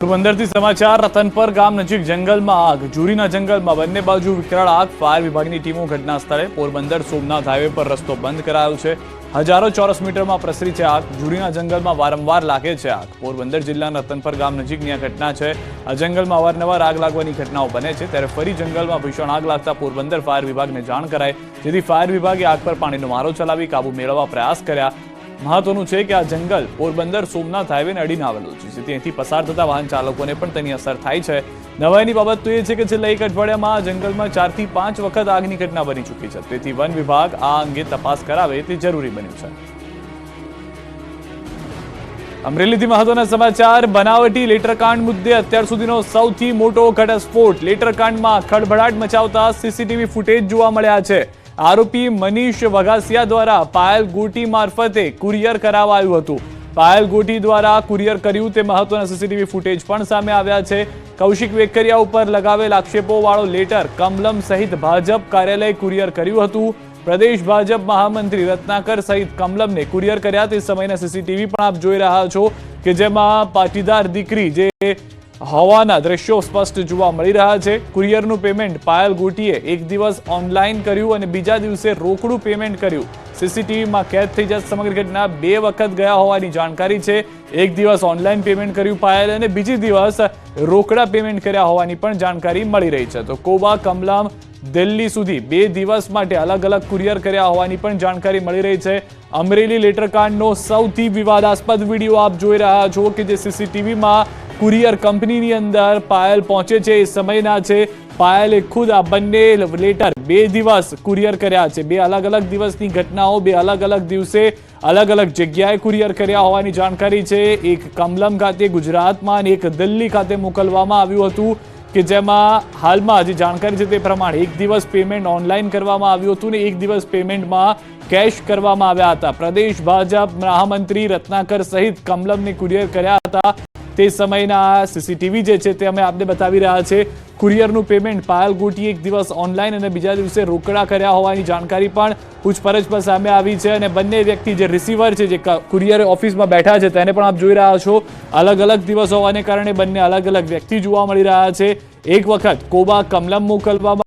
પોરબંદરથી સમાચાર રતનપર ગામ નજીક જંગલમાં આગ જુરીના જંગલમાં બંને બાજુ વિકરાળ આગ ફાયર વિભાગની ટીમો ઘટના સ્થળે પોરબંદર સોમનાથ હાઈવે પર રસ્તો બંધ કરાયો છે હજારો ચોરસ મીટરમાં પ્રસરી છે આગ જુરીના જંગલમાં વારંવાર લાગે છે આગ પોરબંદર જિલ્લાના રતનપર ગામ નજીકની આ ઘટના છે આ જંગલમાં અવારનવાર આગ લાગવાની ઘટનાઓ બને છે ત્યારે ફરી જંગલમાં ભીષણ આગ લાગતા પોરબંદર ફાયર વિભાગને જાણ કરાઈ જેથી ફાયર વિભાગે આગ પર પાણીનો મારો ચલાવી કાબુ મેળવવા પ્રયાસ કર્યા મહત્વનું છે કે આ જંગલ પોરબંદર સોમનાથ હાઈવેને અડીને આવેલું છે જેથી અહીંથી પસાર થતા વાહન ચાલકોને પણ તેની અસર થાય છે નવાઈની બાબત તો એ છે કે છેલ્લા એક અઠવાડિયામાં આ જંગલમાં 4 થી 5 વખત આગની ઘટના બની ચૂકી છે તેથી વન વિભાગ આ અંગે તપાસ કરાવે તે જરૂરી બન્યું છે અમરેલીથી મહત્વના સમાચાર બનાવટી લેટરકાંડ મુદ્દે અત્યાર સુધીનો સૌથી મોટો ઘટસ્ફોટ લેટરકાંડમાં ખળભળાટ મચાવતા સીસીટીવી ફૂટેજ જોવા મળ્યા છે આરોપી મનીષ વઘાસિયા દ્વારા પાયલ ગોટી મારફતે કુરિયર કરાવાયું હતું પાયલ ગોટી દ્વારા કુરિયર કર્યું તે મહત્વના સીસીટીવી ફૂટેજ પણ સામે આવ્યા છે કૌશિક વેકરિયા ઉપર લગાવેલ આક્ષેપો વાળો લેટર કમલમ સહિત ભાજપ કાર્યાલય કુરિયર કર્યું હતું પ્રદેશ ભાજપ મહામંત્રી રત્નાકર સહિત કમલમને કુરિયર કર્યા તે સમયના સીસીટીવી પણ આપ જોઈ રહ્યા છો કે જેમાં પાટીદાર દીકરી જે હોવાના દ્રશ્યો સ્પષ્ટ જોવા મળી રહ્યા છે કુરિયરનું પેમેન્ટ પાયલ ગોટીએ એક દિવસ ઓનલાઈન કર્યું અને બીજા દિવસે રોકડું પેમેન્ટ કર્યું સીસીટીવીમાં કેદ થઈ જતા સમગ્ર ઘટના 2 વખત ગયા હોવાની જાણકારી છે એક દિવસ ઓનલાઈન પેમેન્ટ કર્યું પાયલ અને બીજી દિવસ રોકડા પેમેન્ટ કર્યા હોવાની પણ જાણકારી મળી રહી છે તો કોબા કમલમ દિલ્હી સુધી 2 દિવસ માટે અલગ અલગ કુરિયર કર્યા હોવાની પણ જાણકારી મળી રહી છે અમરેલી લેટરકાંડનો સૌથી વિવાદાસ્પદ વિડીયો આપ જોઈ રહ્યા છો કે જે સીસીટીવીમાં કુરિયર કંપનીની અંદર પાયલ પહોંચે છે એ સમયના છે પાયલે ખુદ આ બંને લેટર 2 દિવસ કુરિયર કર્યા છે 2 અલગ અલગ દિવસની ઘટનાઓ 2 અલગ અલગ દિવસે અલગ અલગ જગ્યાએ કુરિયર કર્યા હોવાની જાણકારી છે એક કમલમ ખાતે ગુજરાતમાં અને એક દિલ્હી ખાતે મોકલવામાં આવ્યું હતું કે જેમાં હાલમાં જે જાણકારી છે તે પ્રમાણે એક દિવસ પેમેન્ટ ઓનલાઈન કરવામાં આવ્યું હતું ને એક દિવસ પેમેન્ટમાં કેશ કરવામાં આવ્યા હતા પ્રદેશ ભાજપ મહામંત્રી રત્નાકર સહિત કમલમને કુરિયર કર્યા હતા તે સમયના સીસીટીવી જે છે તે અમે આપને બતાવી રહ્યા છે કુરિયરનું પેમેન્ટ પાયલ ગોટી એક દિવસ ઓનલાઈન અને બીજા દિવસે રોકડા કર્યા હોવાની જાણકારી પણ પૂછપરછ પર સામે આવી છે અને બંને વ્યક્તિ જે રિસીવર છે જે કુરિયર ઓફિસમાં બેઠા છે તેને પણ આપ જોઈ રહ્યા છો અલગ અલગ દિવસ હોવાને કારણે બંને અલગ અલગ વ્યક્તિ જોવા મળી રહ્યા છે એક વખત કોબા કમલમ મોકલવામાં